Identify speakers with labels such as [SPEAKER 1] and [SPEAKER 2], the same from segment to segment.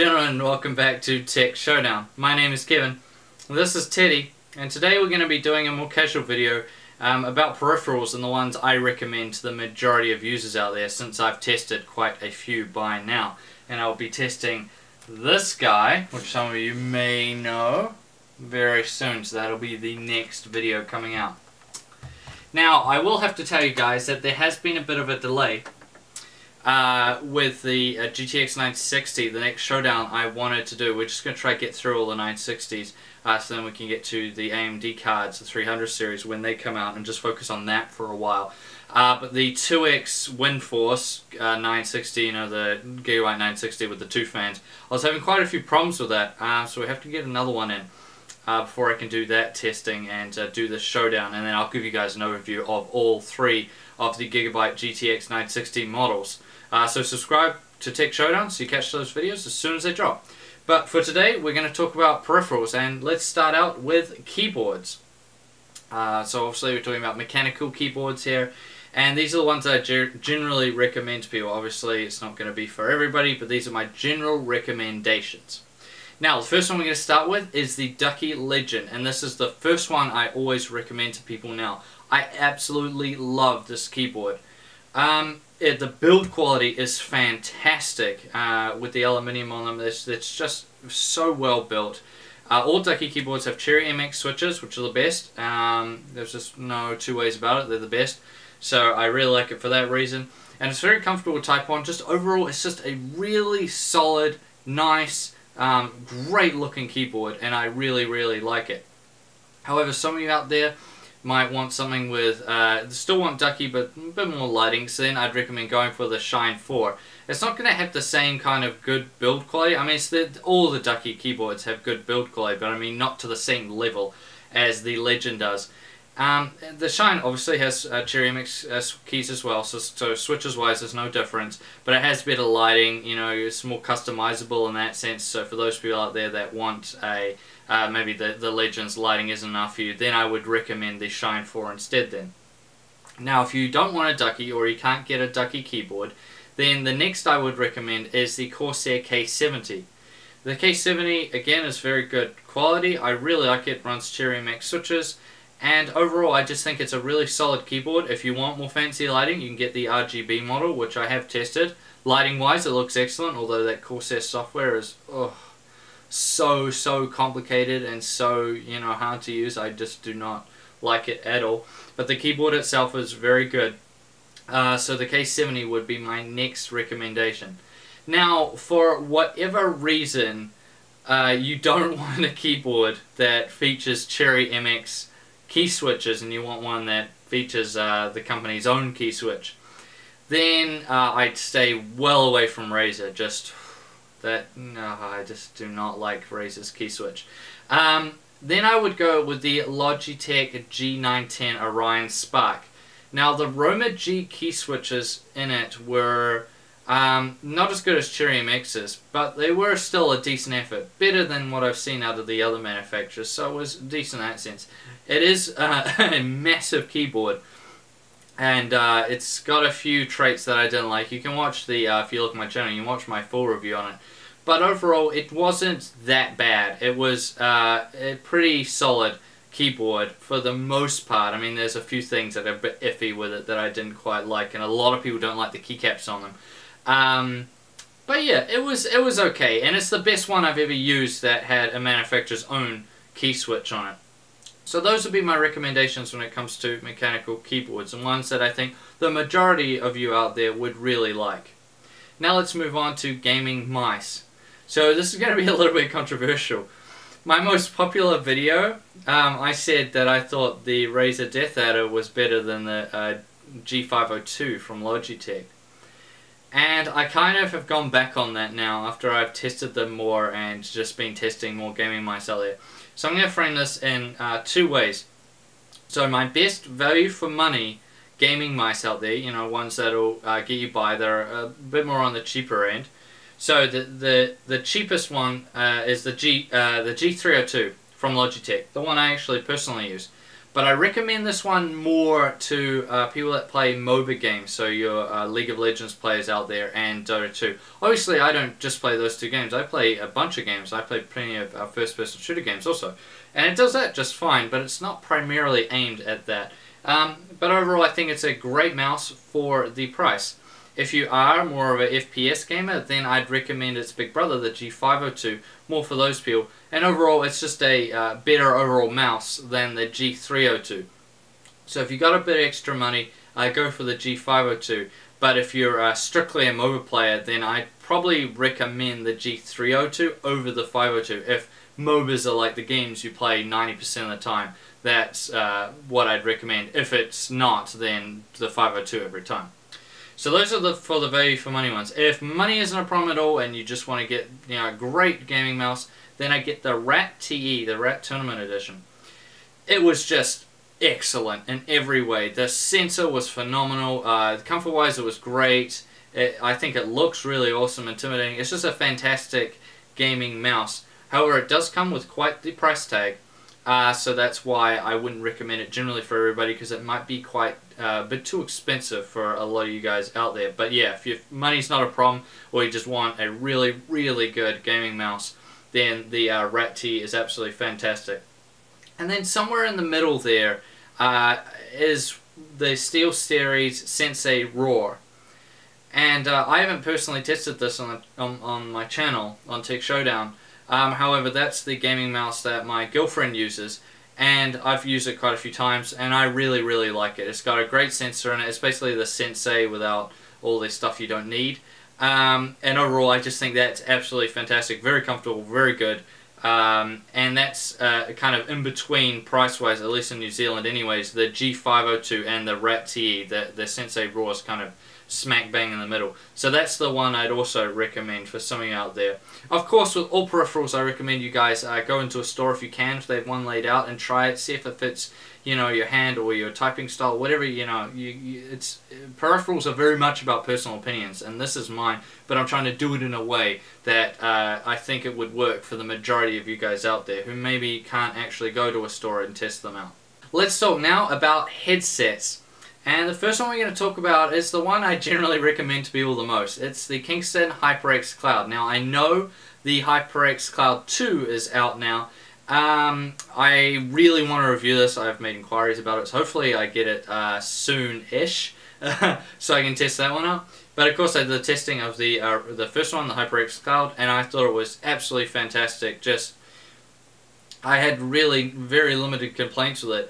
[SPEAKER 1] gentlemen, welcome back to Tech Showdown. My name is Kevin, this is Teddy, and today we're going to be doing a more casual video about peripherals and the ones I recommend to the majority of users out there, since I've tested quite a few by now. And I'll be testing this guy, which some of you may know, very soon, so that'll be the next video coming out. Now, I will have to tell you guys that there has been a bit of a delay with the GTX 960, the next showdown I wanted to do. We're just going to try to get through all the 960s so then we can get to the AMD cards, the 300 series, when they come out, and just focus on that for a while. But the 2X WindForce 960, you know, the Gigabyte 960 with the two fans, I was having quite a few problems with that, so we have to get another one in before I can do that testing and do the showdown, and then I'll give you guys an overview of all three of the Gigabyte GTX 960 models. So subscribe to Tech Showdown so you catch those videos as soon as they drop. But for today, we're going to talk about peripherals, and let's start out with keyboards. So obviously we're talking about mechanical keyboards here, and these are the ones that I generally recommend to people. Obviously it's not going to be for everybody, but these are my general recommendations. Now, the first one we're going to start with is the Ducky Legend, and this is the first one I always recommend to people now. I absolutely love this keyboard. The build quality is fantastic with the aluminium on them. It's just so well built. All Ducky keyboards have Cherry MX switches, which are the best. There's just no two ways about it. They're the best. So I really like it for that reason. And it's very comfortable to type on. Just overall, it's just a really solid, nice, great looking keyboard, and I really like it. However, some of you out there might want something with, still want Ducky but a bit more lighting, so then I'd recommend going for the Shine 4. It's not going to have the same kind of good build quality. I mean, all the Ducky keyboards have good build quality, but I mean not to the same level as the Legend does. The Shine obviously has Cherry MX keys as well, so switches wise there's no difference, but it has better lighting. You know, it's more customizable in that sense. So for those people out there that want a maybe the Legend's lighting isn't enough for you, then I would recommend the Shine 4 instead then. Now, if you don't want a Ducky, or you can't get a Ducky keyboard, then the next I would recommend is the Corsair K70. The K70 again is very good quality. I really like it. Runs Cherry MX switches. And overall, I just think it's a really solid keyboard. If you want more fancy lighting, you can get the RGB model, which I have tested. Lighting-wise, it looks excellent, although that Corsair software is so complicated and so, you know, hard to use. I just do not like it at all. But the keyboard itself is very good. So the K70 would be my next recommendation. Now, for whatever reason, you don't want a keyboard that features Cherry MX key switches, and you want one that features the company's own key switch, then I'd stay well away from Razer. I just do not like Razer's key switch. Then I would go with the Logitech G910 Orion Spark. Now, the Roma G key switches in it were not as good as Cherry MX's, but they were still a decent effort. Better than what I've seen out of the other manufacturers, so it was decent in that sense. It is a massive keyboard, and it's got a few traits that I didn't like. You can watch the, if you look at my channel, you can watch my full review on it. But overall, it wasn't that bad. It was a pretty solid keyboard for the most part. I mean, there's a few things that are a bit iffy with it that I didn't quite like, and a lot of people don't like the keycaps on them. But yeah, it was okay, and it's the best one I've ever used that had a manufacturer's own key switch on it. So those would be my recommendations when it comes to mechanical keyboards, and ones that I think the majority of you out there would really like. Now let's move on to gaming mice. So this is going to be a little bit controversial. My most popular video, I said that I thought the Razer Death Adder was better than the G502 from Logitech. And I kind of have gone back on that now after I've tested them more and just been testing more gaming mice out there. So I'm going to frame this in two ways. So my best value for money gaming mice out there, you know, ones that'll get you by, they're a bit more on the cheaper end. So the cheapest one is the G302 from Logitech, the one I actually personally use. But I recommend this one more to people that play MOBA games, so your League of Legends players out there and Dota 2. Obviously, I don't just play those two games. I play a bunch of games. I play plenty of first-person shooter games also. And it does that just fine, but it's not primarily aimed at that. But overall, I think it's a great mouse for the price. If you are more of an FPS gamer, then I'd recommend its big brother, the G502, more for those people. And overall, it's just a better overall mouse than the G302. So if you got a bit extra money, go for the G502. But if you're strictly a MOBA player, then I'd probably recommend the G302 over the 502. If MOBAs are like the games you play 90% of the time, that's what I'd recommend. If it's not, then the 502 every time. So those are for the value for money ones. If money isn't a problem at all and you just want to get a great gaming mouse, then I get the Rat TE, the Rat Tournament Edition. It was just excellent in every way. The sensor was phenomenal. Comfort-wise, it was great. I think it looks really awesome, intimidating. It's just a fantastic gaming mouse. However, it does come with quite the price tag. So that's why I wouldn't recommend it generally for everybody, because it might be quite a bit too expensive for a lot of you guys out there. But yeah, if your money's not a problem, or you just want a really, really good gaming mouse, then the Rat T is absolutely fantastic. And then somewhere in the middle there is the SteelSeries Sensei Roar. And I haven't personally tested this on my channel, on Tech Showdown. However, that's the gaming mouse that my girlfriend uses, and I've used it quite a few times, and I really, really like it. It's got a great sensor in it. It's basically the Sensei without all this stuff you don't need. And overall, I just think that's absolutely fantastic. Very comfortable, very good. And that's kind of in between price-wise, at least in New Zealand anyways, the G502 and the Rat TE. The Sensei Roar is kind of smack bang in the middle. So that's the one I'd also recommend for some of you out there. Of course, with all peripherals, I recommend you guys go into a store if you can, if they have one laid out, and try it, see if it fits, your hand or your typing style, whatever, peripherals are very much about personal opinions, and this is mine, but I'm trying to do it in a way that I think it would work for the majority of you guys out there who maybe can't actually go to a store and test them out. Let's talk now about headsets. And the first one we're going to talk about is the one I generally recommend to people the most. It's the Kingston HyperX Cloud. Now, I know the HyperX Cloud 2 is out now. I really want to review this. I've made inquiries about it, so hopefully I get it soon-ish, so I can test that one out. But of course, I did the testing of the first one, the HyperX Cloud, and I thought it was absolutely fantastic. I had really very limited complaints with it.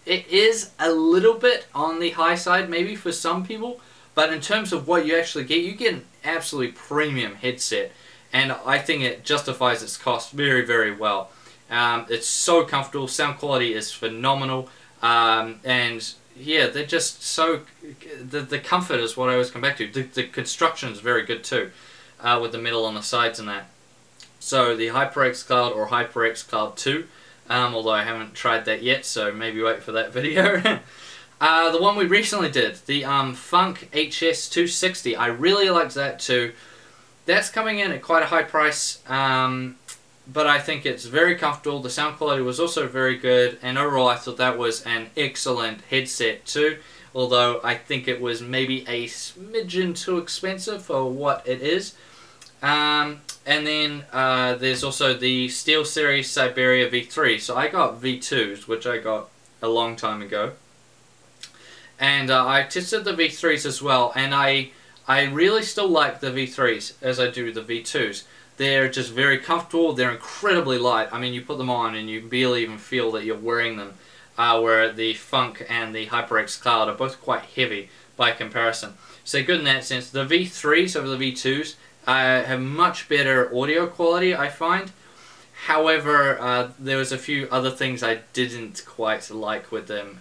[SPEAKER 1] It is a little bit on the high side maybe for some people, but in terms of what you actually get, you get an absolutely premium headset, and I think it justifies its cost very, very well. It's so comfortable, sound quality is phenomenal, and yeah, they're just so, the comfort is what I always come back to. The construction is very good too, with the metal on the sides and that. So the HyperX Cloud or HyperX Cloud 2, although I haven't tried that yet, so maybe wait for that video. The one we recently did, the Funk HS260, I really liked that too. That's coming in at quite a high price, but I think it's very comfortable. The sound quality was also very good, and overall I thought that was an excellent headset too, although I think it was maybe a smidgen too expensive for what it is. And then there's also the SteelSeries Siberia V3. So I got V2s, which I got a long time ago. And I tested the V3s as well, and I really still like the V3s as I do the V2s. They're just very comfortable, they're incredibly light. I mean, you put them on and you barely even feel that you're wearing them. Where the Funk and the HyperX Cloud are both quite heavy by comparison. So good in that sense. The V3s over the V2s have much better audio quality, I find. However, there was a few other things I didn't quite like with them.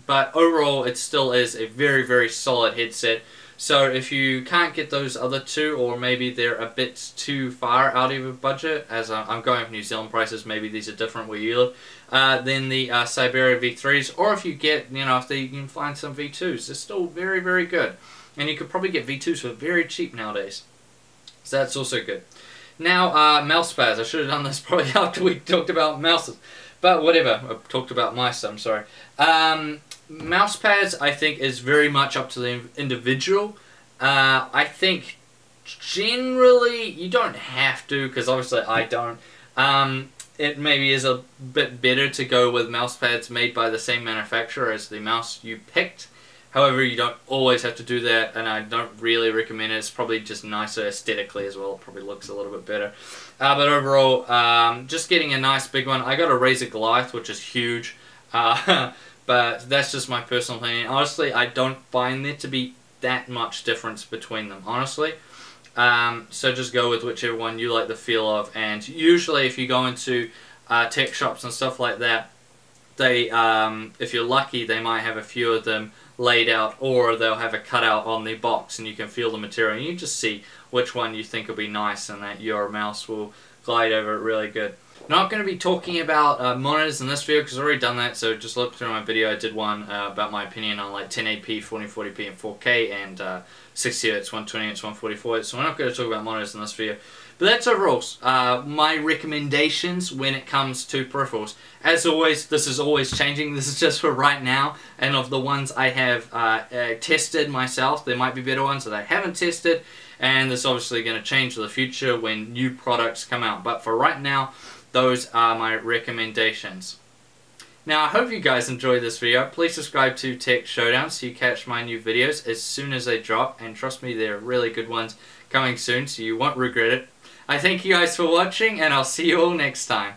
[SPEAKER 1] But overall, it still is a very, very solid headset. So if you can't get those other two, or maybe they're a bit too far out of your budget, as I'm going for New Zealand prices, maybe these are different where you live, then the Siberia V3s, or if you get, if you can find some V2s, they're still very, very good. And you could probably get V2s for very cheap nowadays. So that's also good. Now, mouse pads. I should have done this probably after we talked about mouses. But whatever, I've talked about mice, I'm sorry. Mouse pads, I think, is very much up to the individual. I think generally you don't have to, because obviously I don't. It maybe is a bit better to go with mouse pads made by the same manufacturer as the mouse you picked. However, you don't always have to do that, and I don't really recommend it. It's probably just nicer aesthetically as well. It probably looks a little bit better. But overall, just getting a nice big one. I got a Razer Goliath, which is huge. But that's just my personal opinion. Honestly, I don't find there to be that much difference between them, honestly. So just go with whichever one you like the feel of. And usually if you go into tech shops and stuff like that, they, if you're lucky, they might have a few of them laid out, or they'll have a cutout on the box and you can feel the material and you just see which one you think will be nice and that your mouse will glide over it really good. Not going to be talking about monitors in this video because I've already done that, so just look through my video. I did one about my opinion on like 1080p, 1440p and 4K, and 60Hz, 120Hz, 144Hz, so we're not going to talk about monitors in this video. But that's overall my recommendations when it comes to peripherals. As always, this is always changing. This is just for right now, and of the ones I have tested myself. There might be better ones that I haven't tested, and this is obviously going to change in the future when new products come out. But for right now, those are my recommendations. Now, I hope you guys enjoyed this video. Please subscribe to Tech Showdown so you catch my new videos as soon as they drop. And trust me, they're really good ones coming soon, so you won't regret it. I thank you guys for watching, and I'll see you all next time.